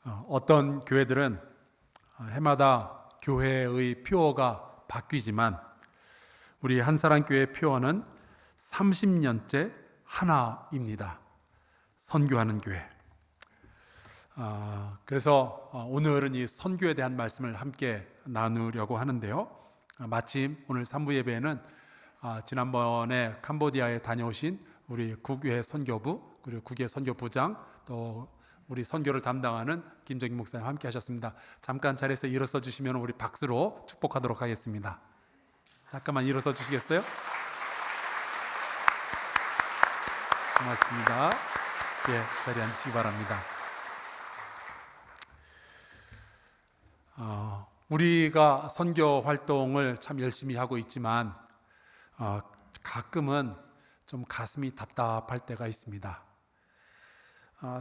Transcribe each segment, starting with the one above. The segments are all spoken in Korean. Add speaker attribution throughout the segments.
Speaker 1: 어떤 교회들은 해마다 교회의 표어가 바뀌지만 우리 한사랑교회 표어는 30년째 하나입니다. 선교하는 교회. 그래서 오늘은 이 선교에 대한 말씀을 함께 나누려고 하는데요. 마침 오늘 3부 예배에는 지난번에 캄보디아에 다녀오신 우리 국외 선교부 그리고 국외 선교부장 또 우리 선교를 담당하는 김정인 목사님 함께 하셨습니다. 잠깐 자리에서 일어서 주시면 우리 박수로 축복하도록 하겠습니다. 잠깐만 일어서 주시겠어요? 고맙습니다. 자리에 앉으시기 바랍니다. 우리가 선교 활동을 참 열심히 하고 있지만 가끔은 좀 가슴이 답답할 때가 있습니다.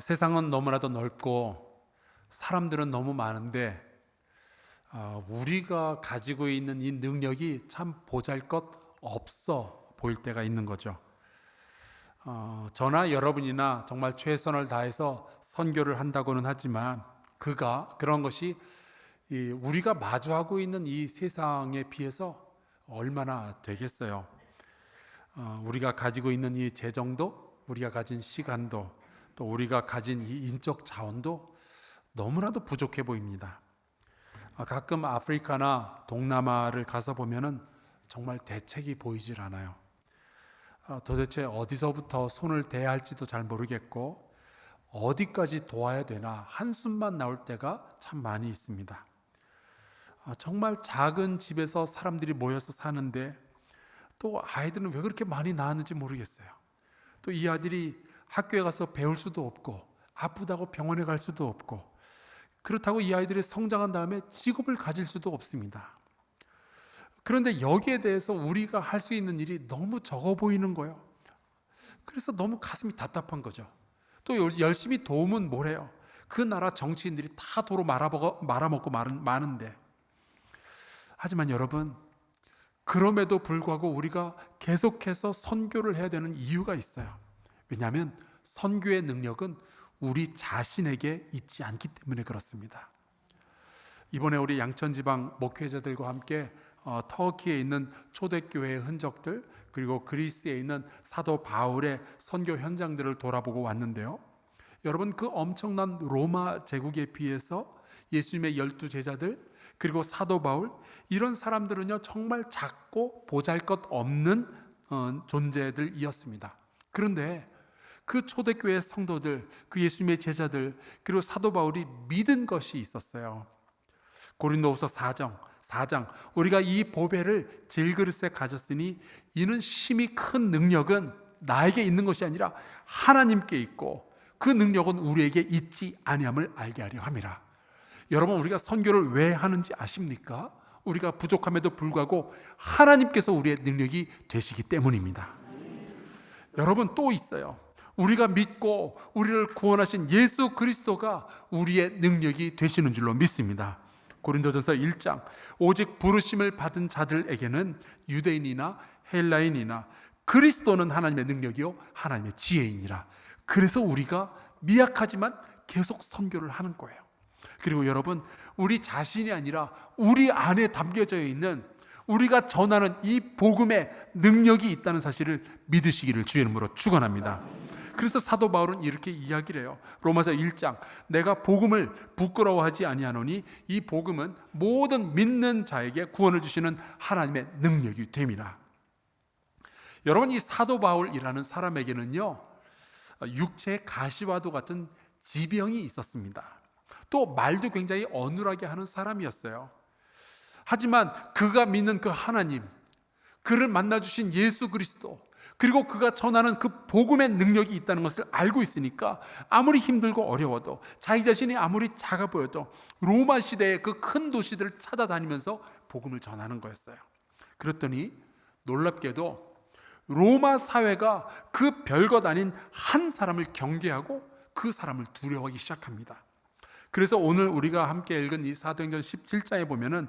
Speaker 1: 세상은 너무나도 넓고 사람들은 너무 많은데 우리가 가지고 있는 이 능력이 참 보잘것 없어 보일 때가 있는 거죠. 저나 여러분이나 정말 최선을 다해서 선교를 한다고는 하지만 그런 것이 우리가 마주하고 있는 이 세상에 비해서 얼마나 되겠어요. 우리가 가지고 있는 이 재정도, 우리가 가진 시간도, 또 우리가 가진 이 인적 자원도 너무나도 부족해 보입니다. 가끔 아프리카나 동남아를 가서 보면은 정말 대책이 보이질 않아요. 도대체 어디서부터 손을 대야 할지도 잘 모르겠고 어디까지 도와야 되나 한숨만 나올 때가 참 많이 있습니다. 정말 작은 집에서 사람들이 모여서 사는데 또 아이들은 왜 그렇게 많이 낳았는지 모르겠어요. 또 이 아들이 학교에 가서 배울 수도 없고 아프다고 병원에 갈 수도 없고 그렇다고 이 아이들이 성장한 다음에 직업을 가질 수도 없습니다. 그런데 여기에 대해서 우리가 할 수 있는 일이 너무 적어 보이는 거예요. 그래서 너무 가슴이 답답한 거죠. 또 열심히 도우면 뭐래요? 그 나라 정치인들이 다 도로 말아먹고 마는데. 하지만 여러분, 그럼에도 불구하고 우리가 계속해서 선교를 해야 되는 이유가 있어요. 왜냐하면 선교의 능력은 우리 자신에게 있지 않기 때문에 그렇습니다. 이번에 우리 양천지방 목회자들과 함께 터키에 있는 초대교회의 흔적들 그리고 그리스에 있는 사도 바울의 선교 현장들을 돌아보고 왔는데요. 여러분, 그 엄청난 로마 제국에 비해서 예수님의 12제자들 그리고 사도 바울 이런 사람들은요 정말 작고 보잘것없는 존재들이었습니다. 그런데 그 초대교회 성도들, 그 예수님의 제자들 그리고 사도 바울이 믿은 것이 있었어요. 고린도후서 4장 우리가 이 보배를 질그릇에 가졌으니 이는 심히 큰 능력은 나에게 있는 것이 아니라 하나님께 있고 그 능력은 우리에게 있지 아니함을 알게 하려 함이라. 여러분, 우리가 선교를 왜 하는지 아십니까? 우리가 부족함에도 불구하고 하나님께서 우리의 능력이 되시기 때문입니다. 여러분, 또 있어요. 우리가 믿고 우리를 구원하신 예수 그리스도가 우리의 능력이 되시는 줄로 믿습니다. 고린도전서 1장 오직 부르심을 받은 자들에게는 유대인이나 헬라인이나 그리스도는 하나님의 능력이요 하나님의 지혜이니라. 그래서 우리가 미약하지만 계속 선교를 하는 거예요. 그리고 여러분, 우리 자신이 아니라 우리 안에 담겨져 있는 우리가 전하는 이 복음의 능력이 있다는 사실을 믿으시기를 주의 이름으로 축원합니다. 그래서 사도 바울은 이렇게 이야기를 해요. 로마서 1장 내가 복음을 부끄러워하지 아니하노니 이 복음은 모든 믿는 자에게 구원을 주시는 하나님의 능력이 됨이라. 여러분, 이 사도 바울이라는 사람에게는요 육체의 가시와도 같은 지병이 있었습니다. 또 말도 굉장히 어눌하게 하는 사람이었어요. 하지만 그가 믿는 그 하나님, 그를 만나주신 예수 그리스도 그리고 그가 전하는 그 복음의 능력이 있다는 것을 알고 있으니까 아무리 힘들고 어려워도 자기 자신이 아무리 작아 보여도 로마 시대의 그 큰 도시들을 찾아다니면서 복음을 전하는 거였어요. 그랬더니 놀랍게도 로마 사회가 그 별것 아닌 한 사람을 경계하고 그 사람을 두려워하기 시작합니다. 그래서 오늘 우리가 함께 읽은 이 사도행전 17장에 보면은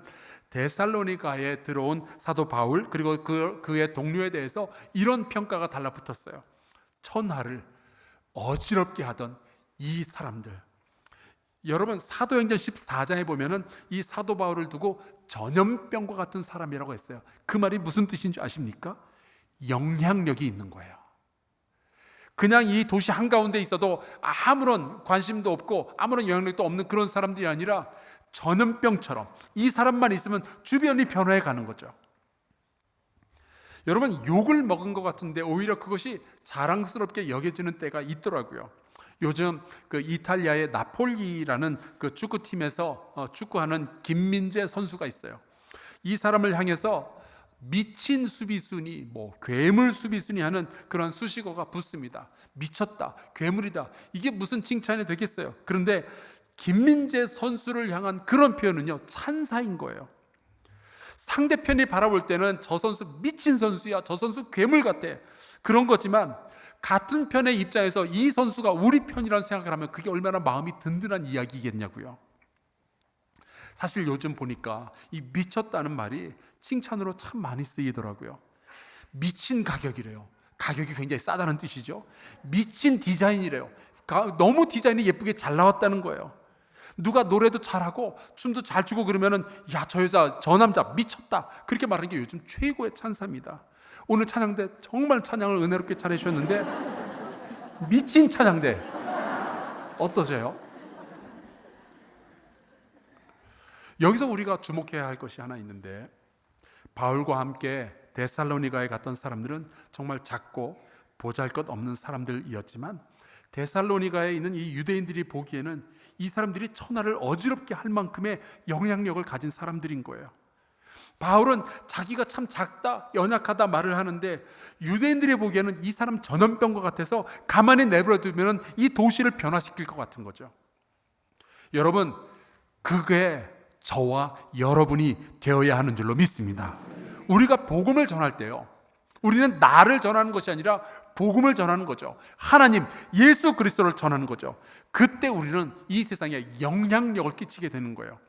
Speaker 1: 데살로니가에 들어온 사도 바울 그리고 그의 동료에 대해서 이런 평가가 달라붙었어요. 천하를 어지럽게 하던 이 사람들, 여러분 사도행전 14장에 보면은 이 사도 바울을 두고 전염병과 같은 사람이라고 했어요. 그 말이 무슨 뜻인 줄 아십니까? 영향력이 있는 거예요. 그냥 이 도시 한가운데 있어도 아무런 관심도 없고 아무런 영향력도 없는 그런 사람들이 아니라 전염병처럼 이 사람만 있으면 주변이 변화해 가는 거죠. 여러분 욕을 먹은 것 같은데 오히려 그것이 자랑스럽게 여겨지는 때가 있더라고요. 요즘 그 이탈리아의 나폴리라는 그 축구팀에서 축구하는 김민재 선수가 있어요. 이 사람을 향해서 미친 수비순이, 괴물 수비순이 하는 그런 수식어가 붙습니다. 미쳤다, 괴물이다. 이게 무슨 칭찬이 되겠어요? 그런데 김민재 선수를 향한 그런 표현은요, 찬사인 거예요. 상대편이 바라볼 때는 저 선수 미친 선수야, 저 선수 괴물 같아, 그런 거지만 같은 편의 입장에서 이 선수가 우리 편이라는 생각을 하면 그게 얼마나 마음이 든든한 이야기겠냐고요. 사실 요즘 보니까 이 미쳤다는 말이 칭찬으로 참 많이 쓰이더라고요. 미친 가격이래요. 가격이 굉장히 싸다는 뜻이죠. 미친 디자인이래요. 너무 디자인이 예쁘게 잘 나왔다는 거예요. 누가 노래도 잘하고 춤도 잘 추고 그러면은 야, 저 여자, 저 남자 미쳤다, 그렇게 말하는 게 요즘 최고의 찬사입니다. 오늘 찬양대 정말 찬양을 은혜롭게 잘 해주셨는데 미친 찬양대 어떠세요? 여기서 우리가 주목해야 할 것이 하나 있는데, 바울과 함께 데살로니가에 갔던 사람들은 정말 작고 보잘것없는 사람들이었지만 데살로니가에 있는 이 유대인들이 보기에는 이 사람들이 천하를 어지럽게 할 만큼의 영향력을 가진 사람들인 거예요. 바울은 자기가 참 작다, 연약하다 말을 하는데 유대인들이 보기에는 이 사람 전염병과 같아서 가만히 내버려두면 이 도시를 변화시킬 것 같은 거죠. 여러분, 그게 저와 여러분이 되어야 하는 줄로 믿습니다. 우리가 복음을 전할 때요, 우리는 나를 전하는 것이 아니라 복음을 전하는 거죠. 하나님, 예수 그리스도를 전하는 거죠. 그때 우리는 이 세상에 영향력을 끼치게 되는 거예요.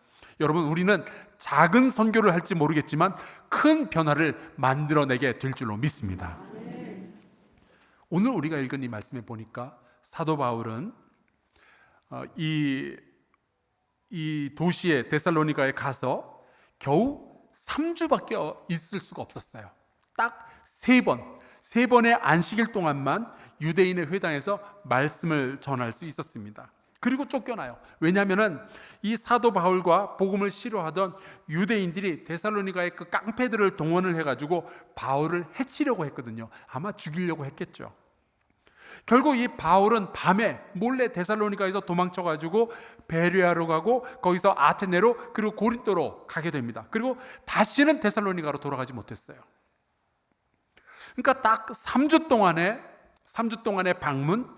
Speaker 1: 여러분, 우리는 작은 선교를 할지 모르겠지만 큰 변화를 만들어내게 될 줄로 믿습니다. 오늘 우리가 읽은 이 말씀에 보니까 사도 바울은 이 도시에 데살로니가에 가서 겨우 3주밖에 있을 수가 없었어요. 딱 3번의 안식일 동안만 유대인의 회당에서 말씀을 전할 수 있었습니다. 그리고 쫓겨나요. 왜냐하면 이 사도 바울과 복음을 싫어하던 유대인들이 데살로니가의 그 깡패들을 동원을 해가지고 바울을 해치려고 했거든요. 아마 죽이려고 했겠죠. 결국 이 바울은 밤에 몰래 데살로니가에서 도망쳐가지고 베레아로 가고 거기서 아테네로 그리고 고린도로 가게 됩니다. 그리고 다시는 데살로니가로 돌아가지 못했어요. 그러니까 딱 3주 동안의 방문,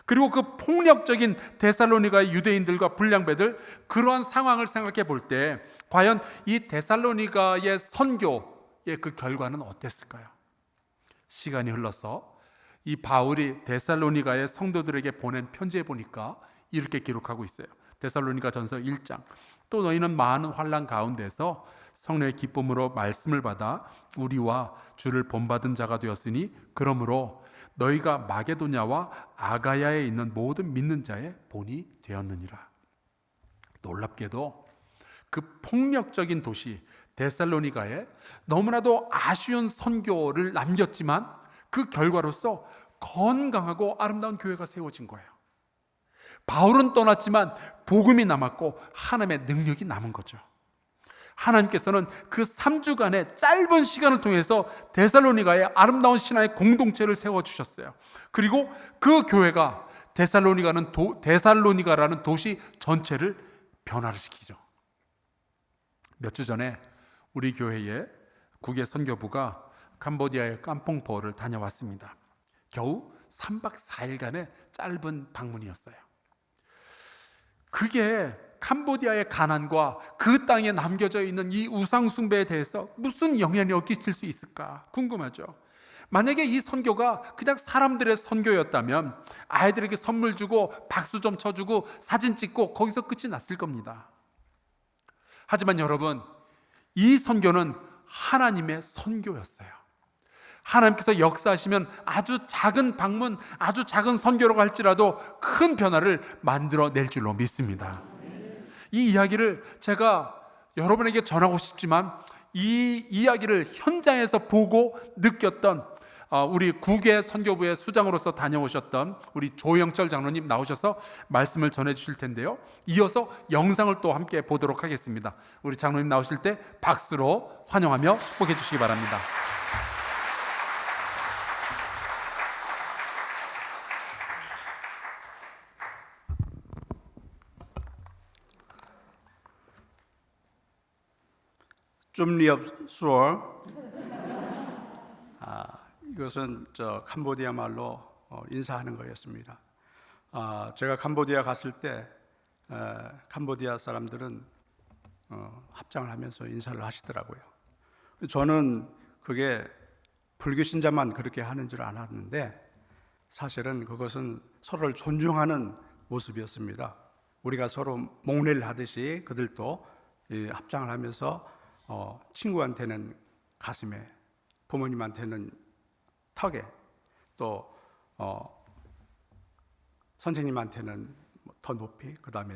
Speaker 1: 그리고 그 폭력적인 데살로니가의 유대인들과 불량배들, 그러한 상황을 생각해 볼 때 과연 이 데살로니가의 선교의 그 결과는 어땠을까요? 시간이 흘러서 이 바울이 데살로니가의 성도들에게 보낸 편지에 보니까 이렇게 기록하고 있어요. 데살로니가 전서 1장. 또 너희는 많은 환난 가운데서 성령의 기쁨으로 말씀을 받아 우리와 주를 본받은 자가 되었으니 그러므로 너희가 마게도냐와 아가야에 있는 모든 믿는 자의 본이 되었느니라. 놀랍게도 그 폭력적인 도시 데살로니가에 너무나도 아쉬운 선교를 남겼지만 그 결과로서 건강하고 아름다운 교회가 세워진 거예요. 바울은 떠났지만 복음이 남았고 하나님의 능력이 남은 거죠. 하나님께서는 그 3주간의 짧은 시간을 통해서 데살로니가에 아름다운 신화의 공동체를 세워주셨어요. 그리고 그 교회가 데살로니가라는 도시 전체를 변화를 시키죠. 몇 주 전에 우리 교회의 국외 선교부가 캄보디아의 깜퐁포를 다녀왔습니다. 겨우 3박 4일간의 짧은 방문이었어요. 그게 캄보디아의 가난과 그 땅에 남겨져 있는 이 우상 숭배에 대해서 무슨 영향력을 끼칠 수 있을까 궁금하죠. 만약에 이 선교가 그냥 사람들의 선교였다면 아이들에게 선물 주고 박수 좀 쳐주고 사진 찍고 거기서 끝이 났을 겁니다. 하지만 여러분, 이 선교는 하나님의 선교였어요. 하나님께서 역사하시면 아주 작은 방문, 아주 작은 선교라고 할지라도 큰 변화를 만들어낼 줄로 믿습니다. 이 이야기를 제가 여러분에게 전하고 싶지만 이 이야기를 현장에서 보고 느꼈던 우리 국외 선교부의 수장으로서 다녀오셨던 우리 조영철 장로님 나오셔서 말씀을 전해 주실 텐데요. 이어서 영상을 또 함께 보도록 하겠습니다. 우리 장로님 나오실 때 박수로 환영하며 축복해 주시기 바랍니다.
Speaker 2: 좀리업 수월. 이것은 캄보디아 말로 인사하는 거였습니다. 제가 캄보디아 갔을 때 캄보디아 사람들은 합장을 하면서 인사를 하시더라고요. 저는 그게 불교 신자만 그렇게 하는 줄 알았는데 사실은 그것은 서로를 존중하는 모습이었습니다. 우리가 서로 목례를 하듯이 그들도 합장을 하면서 친구한테는 가슴에, 부모님한테는 턱에, 또 선생님한테는 더 높이, 그 다음에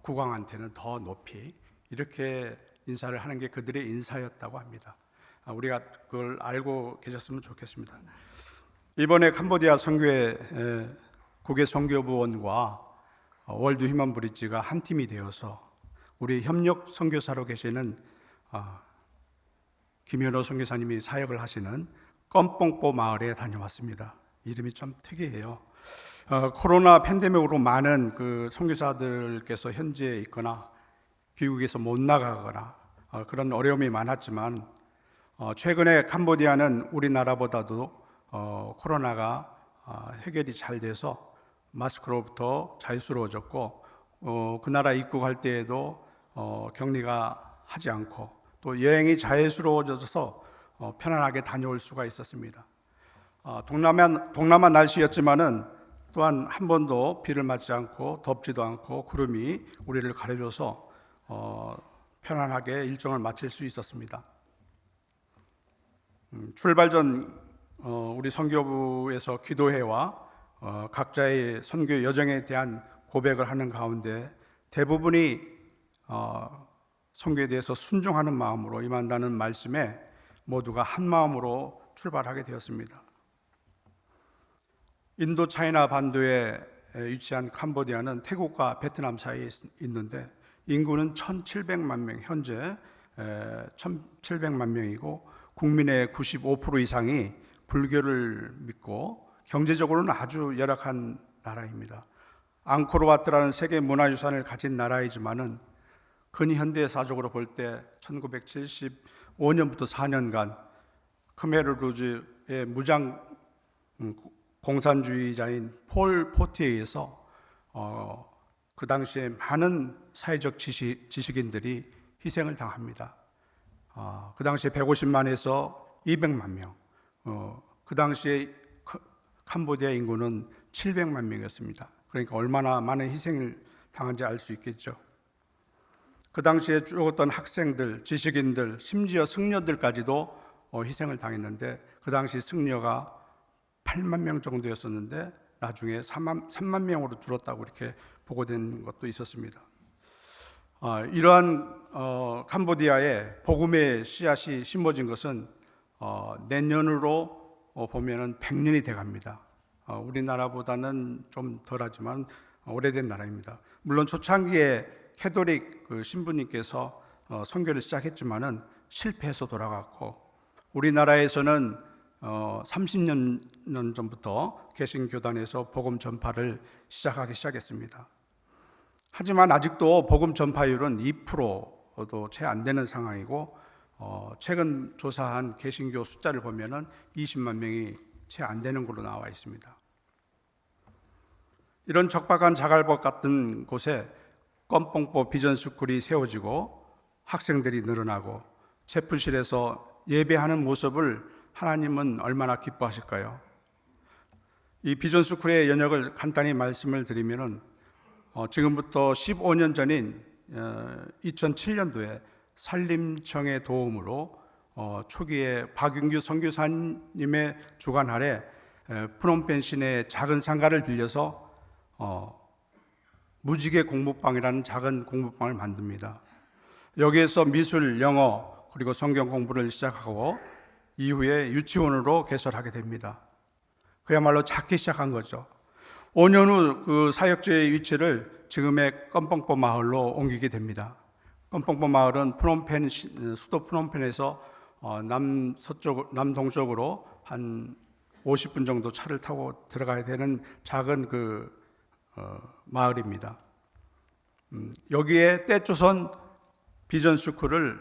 Speaker 2: 국왕한테는 더 높이 이렇게 인사를 하는 게 그들의 인사였다고 합니다. 우리가 그걸 알고 계셨으면 좋겠습니다. 이번에 캄보디아 선교회 국외 선교부원과 월드 휴먼 브릿지가 한 팀이 되어서 우리 협력 선교사로 계시는 김현호 선교사님이 사역을 하시는 껌뽕뽀 마을에 다녀왔습니다. 이름이 좀 특이해요. 코로나 팬데믹으로 많은 그 선교사들께서 현지에 있거나 귀국에서 못 나가거나 그런 어려움이 많았지만 최근에 캄보디아는 우리나라보다도 코로나가 해결이 잘 돼서 마스크로부터 자유스러워졌고 그 나라 입국할 때에도 격리가 하지 않고 또 여행이 자유스러워져서 편안하게 다녀올 수가 있었습니다. 동남아 날씨였지만은 또한 한 번도 비를 맞지 않고 덥지도 않고 구름이 우리를 가려줘서 편안하게 일정을 마칠 수 있었습니다. 출발 전 우리 선교부에서 기도회와 각자의 선교 여정에 대한 고백을 하는 가운데 대부분이 선교에 대해서 순종하는 마음으로 임한다는 말씀에 모두가 한 마음으로 출발하게 되었습니다. 인도 차이나 반도에 위치한 캄보디아는 태국과 베트남 사이에 있는데 인구는 1,700만 명, 현재 1,700만 명이고 국민의 95% 이상이 불교를 믿고 경제적으로는 아주 열악한 나라입니다. 앙코르와트라는 세계 문화유산을 가진 나라이지만은 근현대사적으로 볼 때 1975년부터 4년간 크메르루즈의 무장 공산주의자인 폴 포트에 의해서 그 당시에 많은 사회적 지식인들이 희생을 당합니다. 그 당시에 150만에서 200만 명, 그 당시에 캄보디아 인구는 700만 명이었습니다. 그러니까 얼마나 많은 희생을 당한지 알 수 있겠죠. 그 당시에 죽었던 학생들, 지식인들, 심지어 승려들까지도 희생을 당했는데 그 당시 승려가 8만 명 정도였었는데 나중에 3만 명으로 줄었다고 이렇게 보고된 것도 있었습니다. 이러한 캄보디아에 복음의 씨앗이 심어진 것은 내년으로 보면은 100년이 돼갑니다. 우리나라보다는 좀 덜하지만 오래된 나라입니다. 물론 초창기에 캐톨릭 신부님께서 선교를 시작했지만은 실패해서 돌아갔고 우리나라에서는 30년 전부터 개신교단에서 복음 전파를 시작하기 시작했습니다. 하지만 아직도 복음 전파율은 2%도 채 안 되는 상황이고 최근 조사한 개신교 숫자를 보면은 20만 명이 채 안 되는 걸로 나와 있습니다. 이런 척박한 자갈밭 같은 곳에 껌뽕뽀 비전스쿨이 세워지고 학생들이 늘어나고 채플실에서 예배하는 모습을 하나님은 얼마나 기뻐하실까요? 이 비전스쿨의 연역을 간단히 말씀을 드리면은 지금부터 15년 전인 2007년도에 산림청의 도움으로 초기에 박윤규 선교사님의 주관 아래 프놈펜 시내의 작은 상가를 빌려서 무지개 공부방이라는 작은 공부방을 만듭니다. 여기에서 미술, 영어, 그리고 성경 공부를 시작하고 이후에 유치원으로 개설하게 됩니다. 그야말로 작게 시작한 거죠. 5년 후 그 사역지의 위치를 지금의 껌뻥뽀 마을로 옮기게 됩니다. 껌뻥뽀 마을은 프놈펜, 수도 프놈펜에서 남동쪽으로 한 50분 정도 차를 타고 들어가야 되는 작은 마을입니다. 여기에 때조선 비전 스쿨을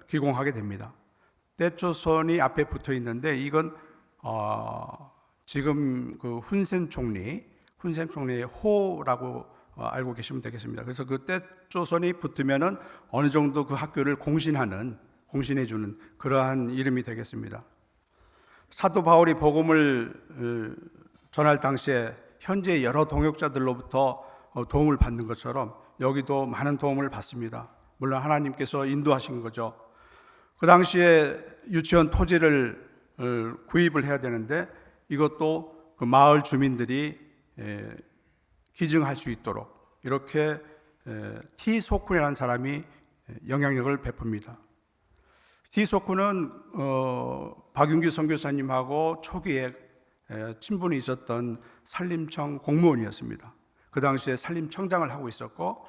Speaker 2: 기공하게 됩니다. 때조선이 앞에 붙어 있는데 이건 지금 그 훈센 총리의 호라고 알고 계시면 되겠습니다. 그래서 그 때조선이 붙으면은 어느 정도 그 학교를 공신해주는 그러한 이름이 되겠습니다. 사도 바울이 복음을 전할 당시에 현재 여러 동역자들로부터 도움을 받는 것처럼 여기도 많은 도움을 받습니다. 물론 하나님께서 인도하신 거죠. 그 당시에 유치원 토지를 구입을 해야 되는데 이것도 그 마을 주민들이 기증할 수 있도록 이렇게 티소쿤이라는 사람이 영향력을 베풉니다. 티소쿤은 박윤규 선교사님하고 초기에 친분이 있었던 산림청 공무원이었습니다. 그 당시에 산림청장을 하고 있었고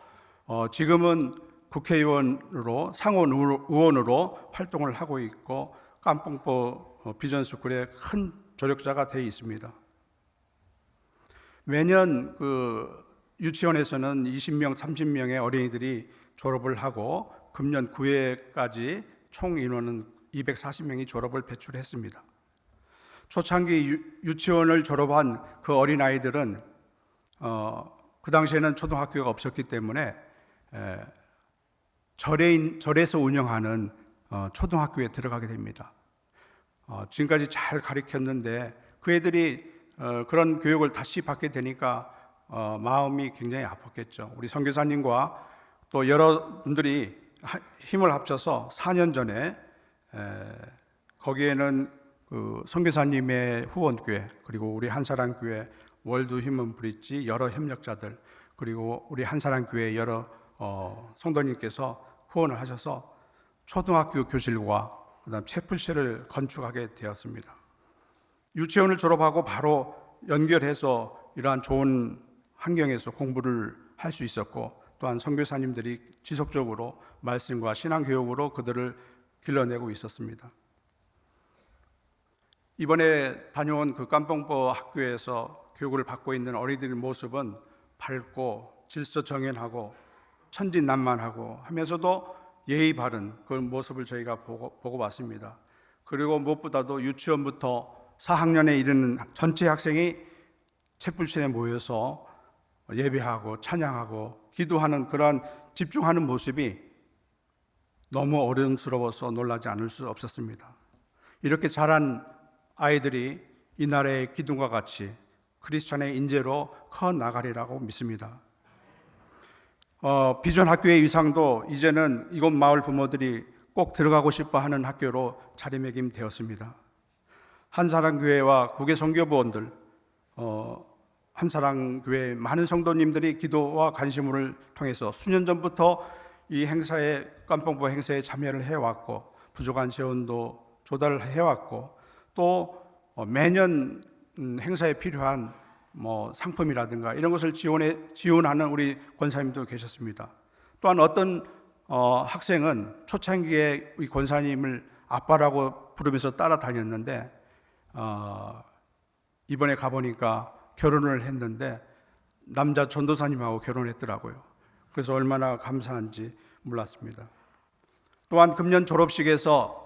Speaker 2: 지금은 국회의원으로 상원 의원으로 활동을 하고 있고 깜뽕뽀 비전스쿨의 큰 조력자가 되어 있습니다. 매년 그 유치원에서는 20명, 30명의 어린이들이 졸업을 하고 금년 9회까지 총 인원은 240명이 졸업을 배출했습니다. 초창기 유치원을 졸업한 그 어린아이들은 그 당시에는 초등학교가 없었기 때문에 절에서 운영하는 초등학교에 들어가게 됩니다. 지금까지 잘 가르쳤는데 그 애들이 그런 교육을 다시 받게 되니까 마음이 굉장히 아팠겠죠. 우리 선교사님과 또 여러분들이 힘을 합쳐서 4년 전에 거기에는 그 선교사님의 후원교회 그리고 우리 한사랑교회 월드 휴먼 브릿지 여러 협력자들 그리고 우리 한사랑교회 여러 성도님께서 후원을 하셔서 초등학교 교실과 그다음 채플실을 건축하게 되었습니다. 유치원을 졸업하고 바로 연결해서 이러한 좋은 환경에서 공부를 할 수 있었고 또한 선교사님들이 지속적으로 말씀과 신앙교육으로 그들을 길러내고 있었습니다. 이번에 다녀온 그 깜뽕뽀 학교에서 교육을 받고 있는 어린이들의 모습은 밝고 질서정연하고 천진난만하고 하면서도 예의 바른 그런 모습을 저희가 보고 왔습니다. 그리고 무엇보다도 유치원부터 4학년에 이르는 전체 학생이 채불실에 모여서 예배하고 찬양하고 기도하는 그러한 집중하는 모습이 너무 어른스러워서 놀라지 않을 수 없었습니다. 이렇게 자란 아이들이 이 나라의 기둥과 같이 크리스찬의 인재로 커 나가리라고 믿습니다. 비전 학교의 위상도 이제는 이곳 마을 부모들이 꼭 들어가고 싶어 하는 학교로 자리매김되었습니다. 한사랑교회와 국외 선교부원들, 한사랑교회 많은 성도님들이 기도와 관심을 통해서 수년 전부터 이 행사에 깜뽕뽀 행사에 참여를 해왔고 부족한 재원도 조달을 해왔고 또 매년 행사에 필요한 상품이라든가 이런 것을 지원하는 우리 권사님도 계셨습니다. 또한 어떤 학생은 초창기에 우리 권사님을 아빠라고 부르면서 따라다녔는데 이번에 가보니까 결혼을 했는데 남자 전도사님하고 결혼했더라고요. 그래서 얼마나 감사한지 몰랐습니다. 또한 금년 졸업식에서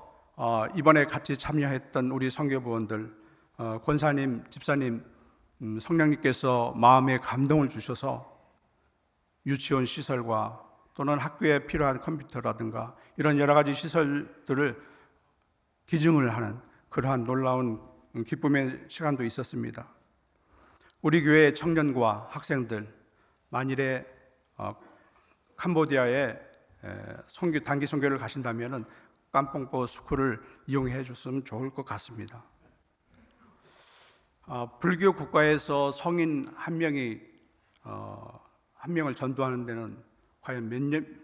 Speaker 2: 이번에 같이 참여했던 우리 선교부원들, 권사님, 집사님, 성령님께서 마음에 감동을 주셔서 유치원 시설과 또는 학교에 필요한 컴퓨터라든가 이런 여러 가지 시설들을 기증을 하는 그러한 놀라운 기쁨의 시간도 있었습니다. 우리 교회의 청년과 학생들 만일에 캄보디아에 단기 선교를 가신다면 깜뽕뽀 스쿨을 이용해 주셨으면 좋을 것 같습니다. 불교 국가에서 성인 한 한 명을 전도하는 데는 과연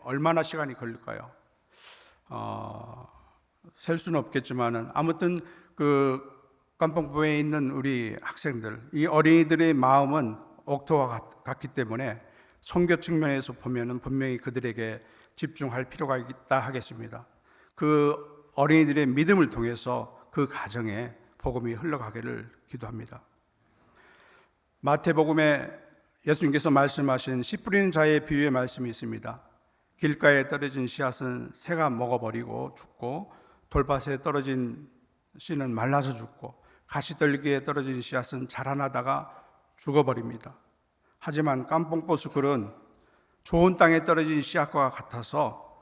Speaker 2: 얼마나 시간이 걸릴까요? 셀 수는 없겠지만은 아무튼 그 깜뽕부에 있는 우리 학생들, 이 어린이들의 마음은 옥토와 같기 때문에 선교 측면에서 보면은 분명히 그들에게 집중할 필요가 있다 하겠습니다. 그 어린이들의 믿음을 통해서 그 가정에 복음이 흘러가기를 기도합니다. 마태복음에 예수님께서 말씀하신 씨 뿌리는 자의 비유의 말씀이 있습니다. 길가에 떨어진 씨앗은 새가 먹어버리고 죽고, 돌밭에 떨어진 씨는 말라서 죽고, 가시떨기에 떨어진 씨앗은 자라나다가 죽어버립니다. 하지만 깜뽕보스글은 좋은 땅에 떨어진 씨앗과 같아서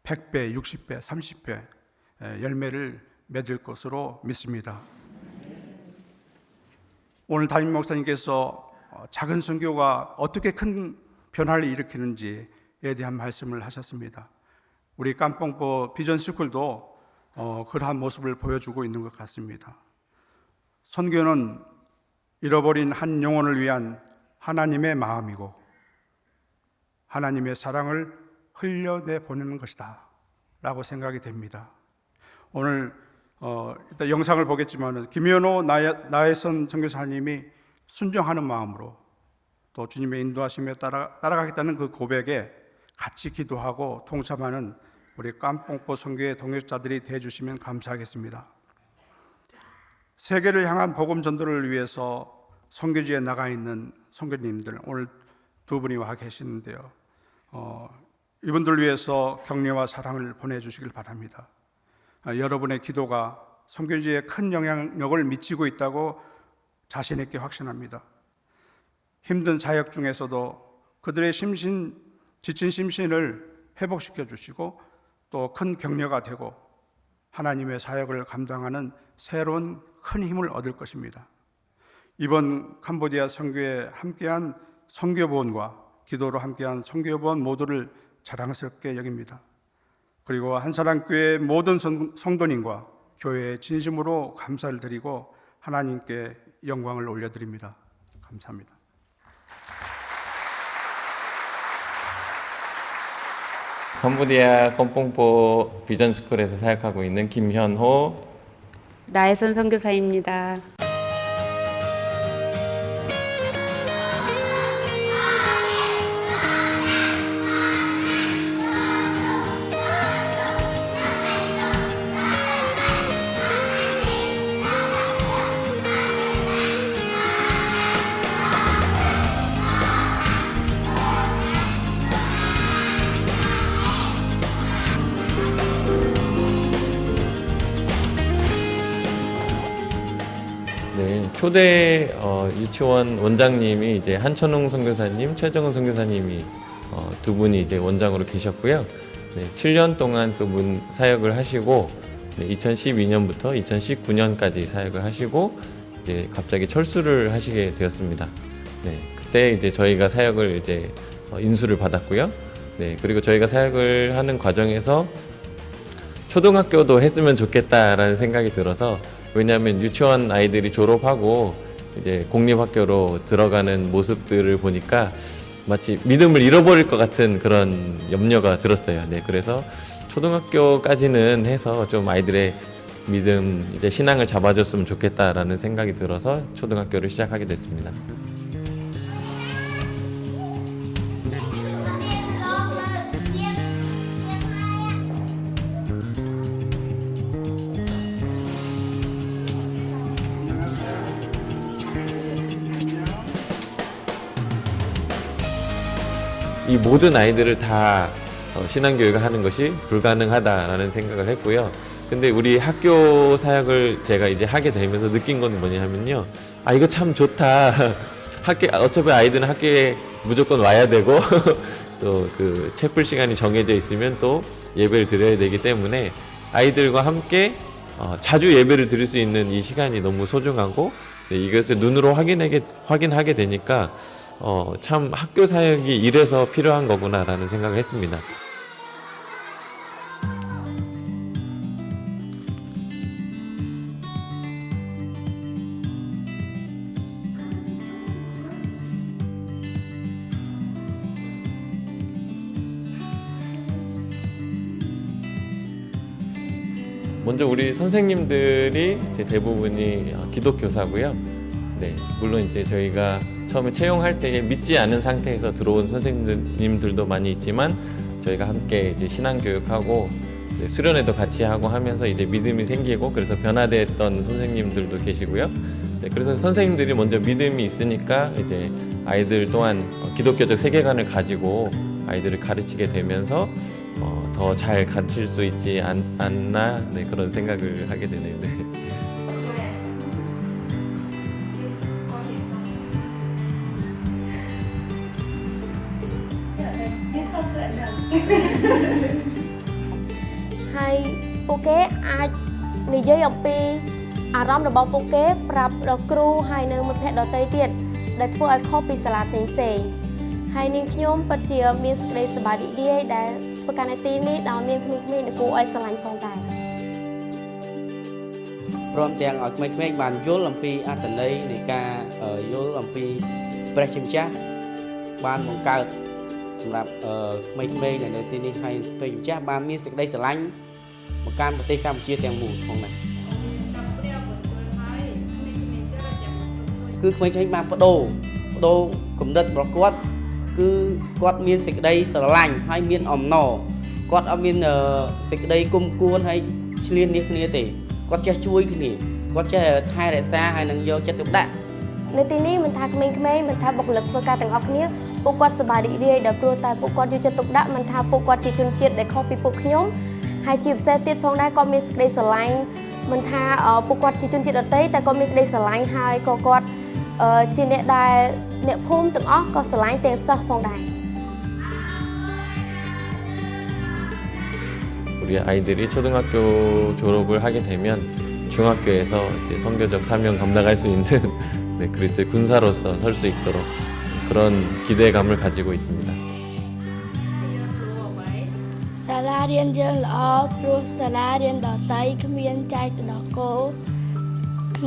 Speaker 2: 100배, 60배, 30배 열매를 맺을 것으로 믿습니다. 오늘 담임 목사님께서 작은 선교가 어떻게 큰 변화를 일으키는지에 대한 말씀을 하셨습니다. 우리 깜뽕보 비전스쿨도 그러한 모습을 보여주고 있는 것 같습니다. 선교는 잃어버린 한 영혼을 위한 하나님의 마음이고 하나님의 사랑을 흘려내 보내는 것이다 라고 생각이 됩니다. 오늘 이따 영상을 보겠지만 김현호 나혜선 선교사님이 순종하는 마음으로 또 주님의 인도하심에 따라가겠다는 그 고백에 같이 기도하고 동참하는 우리 깜뽕보 선교의 동역자들이 되어주시면 감사하겠습니다. 세계를 향한 복음 전도를 위해서 선교지에 나가 있는 선교님들 오늘 두 분이 와 계시는데요. 이분들 위해서 격려와 사랑을 보내주시길 바랍니다. 여러분의 기도가 선교지에 큰 영향력을 미치고 있다고 자신 있게 확신합니다. 힘든 사역 중에서도 그들의 지친 심신을 회복시켜 주시고 또 큰 격려가 되고 하나님의 사역을 감당하는 새로운 큰 힘을 얻을 것입니다. 이번 캄보디아 선교에 함께한 선교부원과 기도로 함께한 선교부원 모두를 자랑스럽게 여깁니다. 그리고 한사랑교회 모든 성도님과 교회에 진심으로 감사를 드리고 하나님께 영광을 올려드립니다. 감사합니다.
Speaker 3: 캄보디아 껌뽕보 비전스쿨에서 사역하고 있는 김현호
Speaker 4: 나혜선 선교사입니다.
Speaker 3: 네, 초대 유치원 원장님이 이제 한천웅 선교사님, 최정은 선교사님이 두 분이 이제 원장으로 계셨고요. 네, 7년 동안 그분 사역을 하시고 2012년부터 2019년까지 사역을 하시고 이제 갑자기 철수를 하시게 되었습니다. 네, 그때 이제 저희가 사역을 이제 인수를 받았고요. 네, 그리고 저희가 사역을 하는 과정에서 초등학교도 했으면 좋겠다라는 생각이 들어서, 왜냐하면 유치원 아이들이 졸업하고 이제 공립학교로 들어가는 모습들을 보니까 마치 믿음을 잃어버릴 것 같은 그런 염려가 들었어요. 네, 그래서 초등학교까지는 해서 좀 아이들의 믿음, 이제 신앙을 잡아줬으면 좋겠다라는 생각이 들어서 초등학교를 시작하게 됐습니다. 이 모든 아이들을 다 신앙교육을 하는 것이 불가능하다라는 생각을 했고요. 근데 우리 학교 사역을 제가 이제 하게 되면서 느낀 건 뭐냐면요. 아, 이거 참 좋다. 어차피 아이들은 학교에 무조건 와야 되고 또 그 채플 시간이 정해져 있으면 또 예배를 드려야 되기 때문에 아이들과 함께 자주 예배를 드릴 수 있는 이 시간이 너무 소중하고, 네, 이것을 눈으로 확인하게 되니까 참 학교 사역이 이래서 필요한 거구나라는 생각을 했습니다. 먼저 우리 선생님들이 이제 대부분이 기독교사고요. 네, 물론 이제 저희가 처음에 채용할 때에 믿지 않은 상태에서 들어온 선생님들도 많이 있지만 저희가 함께 이제 신앙 교육하고 수련회도 같이 하고 하면서 이제 믿음이 생기고 그래서 변화됐던 선생님들도 계시고요. 네, 그래서 선생님들이 먼저 믿음이 있으니까 이제 아이들 또한 기독교적 세계관을 가지고 아이들을 가르치게 되면서 더 잘 가르칠 수 있지 않나 네, 그런 생각을 하게 되네요. 네.
Speaker 5: ហើយពួកគេអាចនិយាយអំពីអារម្មណ៍របស់ពួកគេប្រាប់ដល់គ្រូហើយនៅមិត្តភ័ក្តិដទៃទៀតដែលធ្វើឲ្យខុសពីសាលាផ្សេងៗហើយនាងខ្ញុំពិតជាមានសេចក្តីសប្បាយរីករាយដែលធ្វើការនៅទីនេះដោយមានក្មេងៗដែលគួរឲ្យស្រឡាញ់ផងដែរ
Speaker 6: ព្រមទាំងឲ្យក្មេងៗបានយល់អំពីអត្ថន័យនៃការយល់អំពីព្រះជាម្ចាស់បានបង្កើតសម្រាប់ក្មេងៗនៅទីនេះហើយព្រះជាម្ចាស់បានមានសេចក្តីស្រឡាញ់មកកាន់ប្រទេសកម្ពុជាទាំងមូលផងដែរគឺក្មេងៗបានបដូរគំនិតរបស់គាត់គឺគាត់មានសេចក្តីស្រឡាញ់ហើយមានអំណរគាត់អត់មានសេចក្តីគុំគួនហើយឆ្លៀននេះគ្នាទេគាត់ចេះជួយគ្នាគាត់ចេះថែរក្សាហើយនឹងយកចិត្តទុកដាក់
Speaker 5: នៅទីនេះមិនថាក្មេងៗមិនថាបុគ្គលិកធ្វើការទាំងអស់គ្នាពួកគាត់សប្បាយរីករាយដល់ព្រោះតែពួកគាត់យកចិត្តទុកដាក់មិនថាពួកគាត់ជាជនជាតិដែលខុសពីពួកខ្ញុំហើយជាពិសេសទៀតផងដែរគាត់មានសេចក្តីស្រឡាញ់មិនថាពួកគាត់ជាជនជាតិដទៃតែគាត់មានសេចក្តីស្រឡាញ់ហើយក៏គាត់ជាអ្នកដែលអ្នកភូមិទាំងអស់ក៏ស្រឡាញ់ទាំងសិស្សផងដែរ
Speaker 3: 우리 아이들이 초등학교 졸업을 하게 되면 중학교에서 이제 선교적 사명 감당할 수 있는 네, 그리스도의 군사로서 설 수 있도록 그런 기대감을 가지고 있습니다.
Speaker 7: សាលារៀនយើងល្អព្រោះសាលារៀនដទៃគ្មានចែកទៅដល់គោ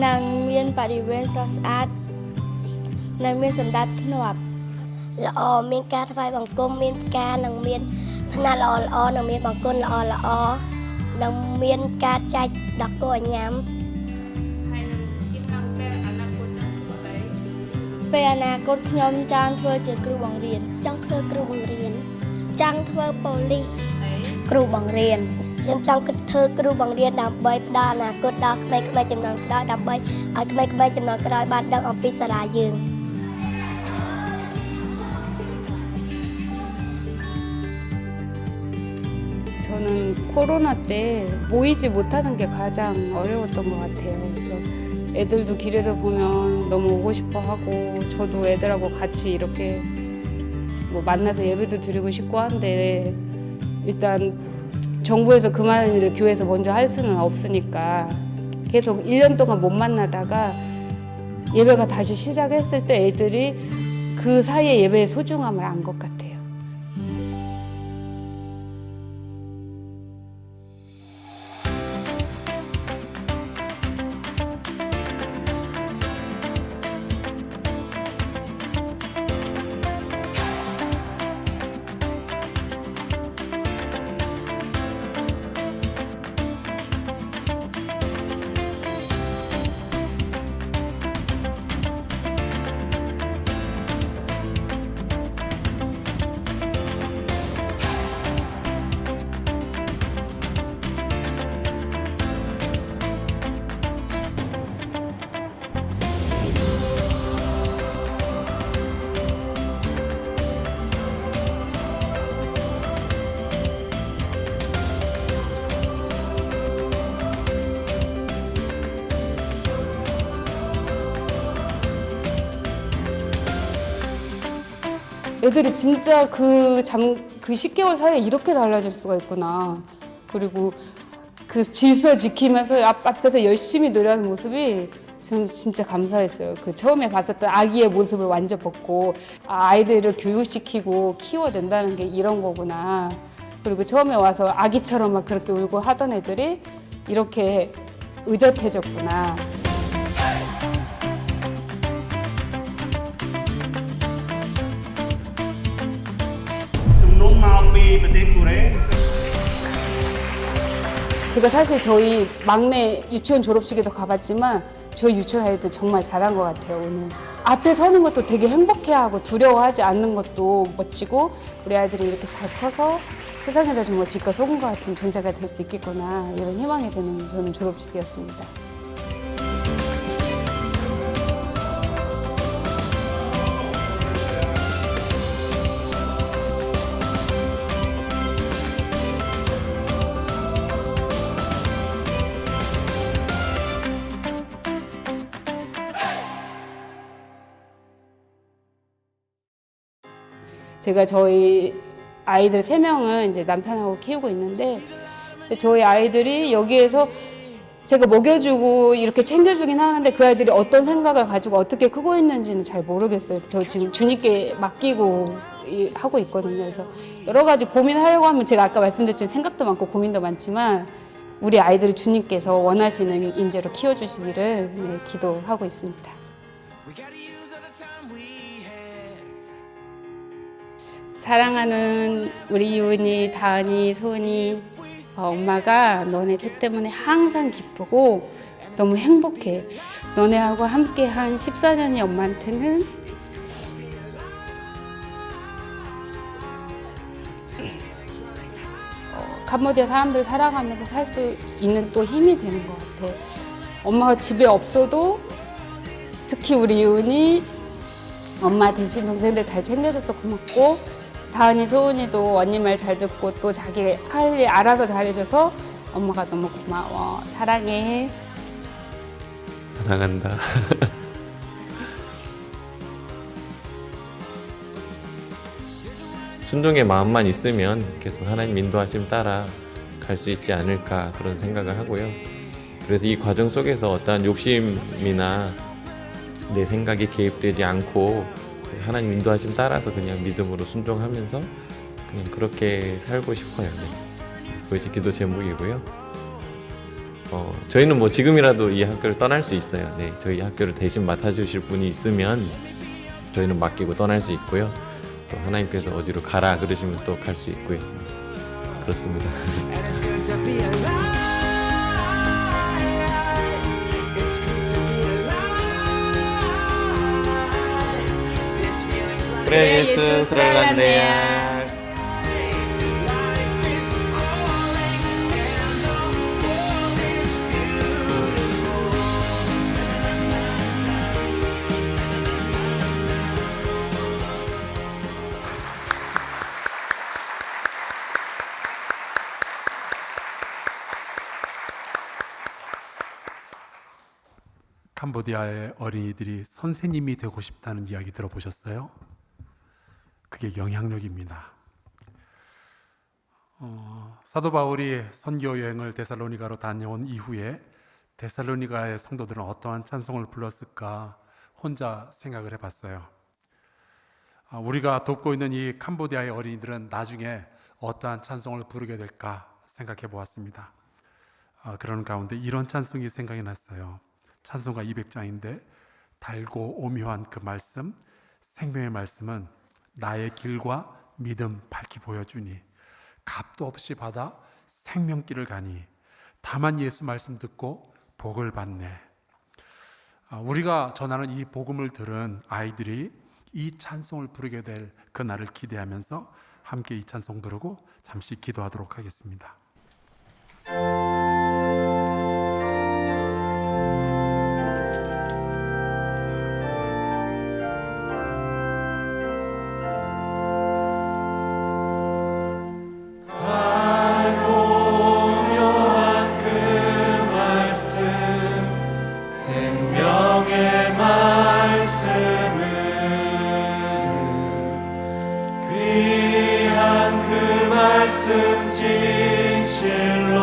Speaker 7: និងមានបរិវេណស្រស់ស្អាតនិងមានសណ្ដាប់ធ្នាប់
Speaker 5: ល្អមានការថ្វាយបង្គំមានផ្កានិងមានថ្នាក់ល្អៗនិងមានបង្គន់ល្អៗនិងមានការចែកដល់គោឲ្យញ៉ាំ
Speaker 7: ពេលអនាគតខ្ញុំចង់ធ្វើជាគ្រូបង្រៀន
Speaker 5: ចង់ធ្វើគ្រូបង្រៀនចង់ធ្វើប៉ូលីសគ្រូបង្រៀនខ្ញុំចង់ធ្វើគ្រូបង្រៀនដើម្បីផ្ដល់អនាគតដល់ក្មេងៗចំនួនក្រោយដើម្បីឲ្យក្មេងៗចំនួនក្រោយបានដឹងអំពីសាលាយើង
Speaker 4: 저는 코로나 때 모이지 못하는 게 가장 어려웠던 것 같아요. 그래서 애들도 길에서 보면 너무 오고 싶어 하고 저도 애들하고 같이 이렇게 뭐 만나서 예배도 드리고 싶고 한데 일단 정부에서 그만한 일을 교회에서 먼저 할 수는 없으니까 계속 1년 동안 못 만나다가 예배가 다시 시작했을 때 애들이 그 사이에 예배의 소중함을 안 것 같아요. 애들이 진짜 그 10개월 사이에 이렇게 달라질 수가 있구나. 그리고 그 질서 지키면서 앞에서 열심히 노래하는 모습이 저는 진짜 감사했어요. 그 처음에 봤었던 아기의 모습을 완전 벗고 아이들을 교육시키고 키워낸다는 게 이런 거구나. 그리고 처음에 와서 아기처럼 막 그렇게 울고 하던 애들이 이렇게 의젓해졌구나. 제가 사실 저희 막내 유치원 졸업식에도 가봤지만 저희 유치원 아이들 정말 잘한 것 같아요. 오늘 앞에 서는 것도 되게 행복해하고 두려워하지 않는 것도 멋지고 우리 아이들이 이렇게 잘 커서 세상에서 정말 빛과 소금과 같은 존재가 될 수 있겠구나 이런 희망이 드는 저는 졸업식이었습니다. 제가 저희 아이들 3명은 이제 남편하고 키우고 있는데 저희 아이들이 여기에서 제가 먹여주고 이렇게 챙겨주긴 하는데 그 아이들이 어떤 생각을 가지고 어떻게 크고 있는지는 잘 모르겠어요. 저 지금 주님께 맡기고 하고 있거든요. 그래서 여러 가지 고민하려고 하면 제가 아까 말씀드렸지만 생각도 많고 고민도 많지만 우리 아이들을 주님께서 원하시는 인재로 키워주시기를 네, 기도하고 있습니다. 사랑하는 우리 유은이, 다은이, 소은이, 엄마가 너네 셋 때문에 항상 기쁘고 너무 행복해. 너네하고 함께 한 14년이 엄마한테는 캄보디아 사람들 살아가면서 살 수 있는 또 힘이 되는 것 같아. 엄마가 집에 없어도 특히 우리 유은이 엄마 대신 동생들 잘 챙겨줘서 고맙고 다은이, 소은이도 언니 말 잘 듣고 또 자기 할 일 알아서 잘해줘서 엄마가 너무 고마워. 사랑해.
Speaker 3: 사랑한다. 순종의 마음만 있으면 계속 하나님 인도하심 따라 갈 수 있지 않을까 그런 생각을 하고요. 그래서 이 과정 속에서 어떠한 욕심이나 내 생각이 개입되지 않고 하나님 인도하심 따라서 그냥 믿음으로 순종하면서 그냥 그렇게 살고 싶어요. 네. 그것이 기도 제목이고요. 저희는 뭐 지금이라도 이 학교를 떠날 수 있어요. 네, 저희 학교를 대신 맡아주실 분이 있으면 저희는 맡기고 떠날 수 있고요. 또 하나님께서 어디로 가라 그러시면 또 갈 수 있고요. 그렇습니다. 그래 예수 사랑한대야.
Speaker 1: 캄보디아의 어린이들이 선생님이 되고 싶다는 이야기 들어보셨어요? 그게 영향력입니다. 사도 바울이 선교 여행을 데살로니가로 다녀온 이후에 데살로니가의 성도들은 어떠한 찬송을 불렀을까 혼자 생각을 해봤어요. 우리가 돕고 있는 이 캄보디아의 어린이들은 나중에 어떠한 찬송을 부르게 될까 생각해 보았습니다. 그런 가운데 이런 찬송이 생각이 났어요. 찬송가 200장인데 달고 오묘한 그 말씀, 생명의 말씀은 나의 길과 믿음 밝히 보여주니 값도 없이 받아 생명길을 가니 다만 예수 말씀 듣고 복을 받네. 우리가 전하는 이 복음을 들은 아이들이 이 찬송을 부르게 될 그날을 기대하면서 함께 이 찬송 부르고 잠시 기도하도록 하겠습니다.
Speaker 8: 말씀 진실로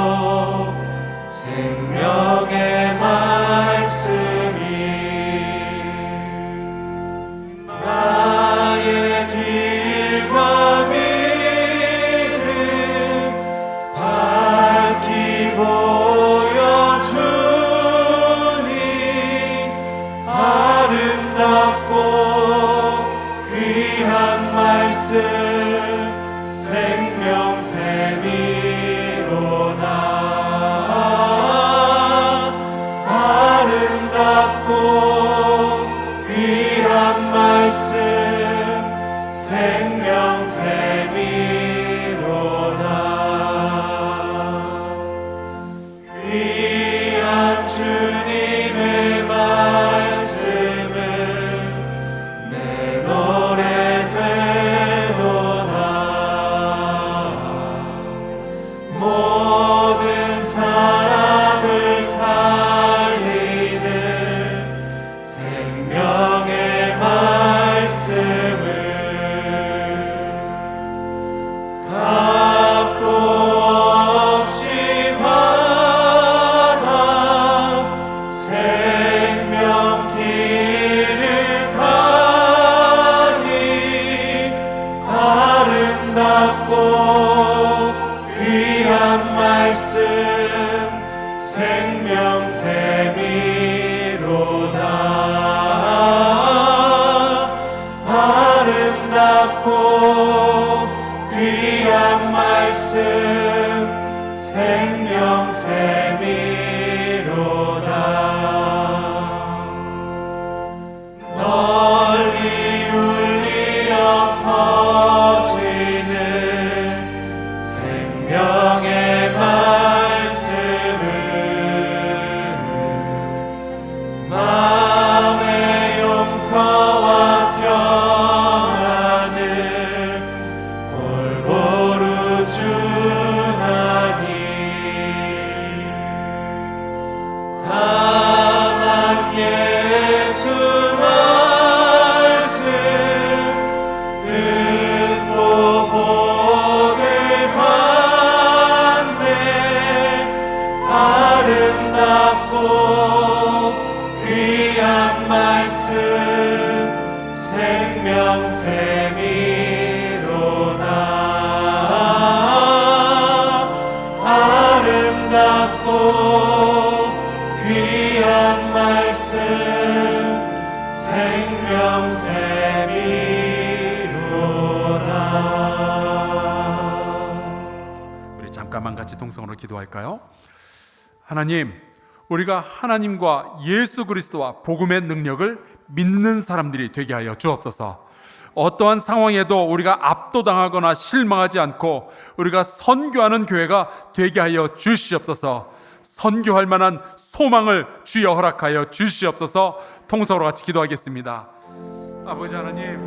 Speaker 8: 생명의 말씀이 나의 길과 믿음 밝히 보여주니 아름답고 귀한 말씀 생명샘이로다. 생명샘이로다. 귀한 주님의 말씀은 내 노래 되도다. 모든 사람을 살리는 생명의 말씀을 값도 없이 받아 생명 길을 가니 아름답고 귀한 말씀 생명샘이로다. 아름답고 귀한 말씀 생명샘이로다. 널리 울리어 퍼지는 생명의 말씀은 마음의 용서와 평안을 골고루 주나니 다만 예수 말씀 듣고 복을 받네. 아름답고 귀한 말씀 생명샘이로다. 아름답고 귀한 말씀 생명샘이로다.
Speaker 1: 우리 잠깐만 같이 동성으로 기도할까요? 하나님, 우리가 하나님과 예수 그리스도와 복음의 능력을 믿는 사람들이 되게 하여 주옵소서. 어떠한 상황에도 우리가 압도당하거나 실망하지 않고 우리가 선교하는 교회가 되게 하여 주시옵소서. 선교할 만한 소망을 주여 허락하여 주시옵소서. 통성으로 같이 기도하겠습니다. 아버지 하나님,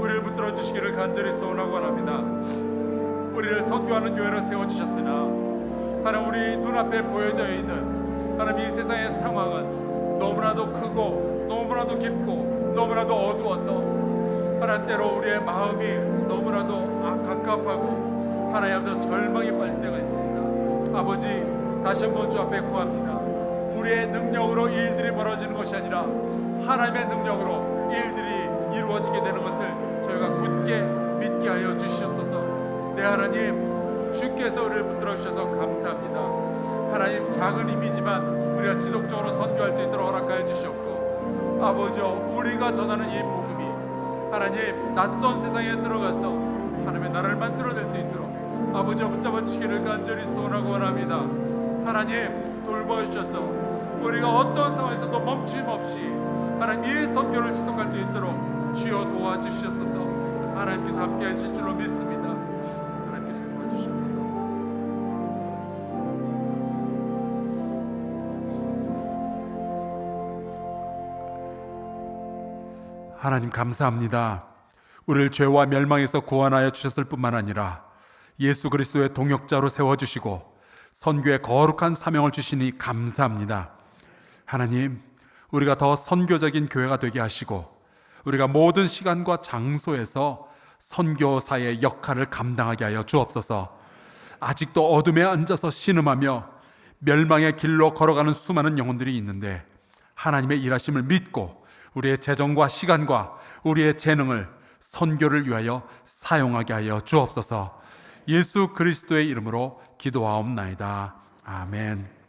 Speaker 1: 우리를 붙들어 주시기를 간절히 소원하고 원합니다. 우리를 선교하는 교회로 세워주셨으나 하나님, 우리 눈앞에 보여져 있는 하나님 이 세상의 상황은 너무나도 크고 너무나도 깊고 너무나도 어두워서 하나님 때로 우리의 마음이 너무나도 갑갑하고 하나님 앞에서 절망에 빠질 때가 있습니다. 아버지, 다시 한번 주 앞에 구합니다. 우리의 능력으로 이 일들이 벌어지는 것이 아니라 하나님의 능력으로 이 일들이 이루어지게 되는 것을 저희가 굳게 믿게 하여 주시옵소서. 네 하나님, 주께서 우리를 붙들어 주셔서 감사합니다. 하나님, 작은 힘이지만 우리가 지속적으로 선교할 수 있도록 허락하여 주시옵고, 아버지, 우리가 전하는 이 복음이 하나님 낯선 세상에 들어가서 하나님의 나라를 만들어낼 수 있도록 아버지 붙잡아 주시기를 간절히 소원하고 원합니다. 하나님, 돌보셔서 우리가 어떤 상황에서도 멈춤 없이 하나님 이 선교를 지속할 수 있도록 주여 도와주시옵소서. 하나님께서 함께 하실 줄로 믿습니다. 하나님께서 도와주시옵소서. 하나님 감사합니다. 우리를 죄와 멸망에서 구원하여 주셨을 뿐만 아니라 예수 그리스도의 동역자로 세워주시고 선교의 거룩한 사명을 주시니 감사합니다. 하나님, 우리가 더 선교적인 교회가 되게 하시고 우리가 모든 시간과 장소에서 선교사의 역할을 감당하게 하여 주옵소서. 아직도 어둠에 앉아서 신음하며 멸망의 길로 걸어가는 수많은 영혼들이 있는데 하나님의 일하심을 믿고 우리의 재정과 시간과 우리의 재능을 선교를 위하여 사용하게 하여 주옵소서. 예수 그리스도의 이름으로 기도하옵나이다. 아멘.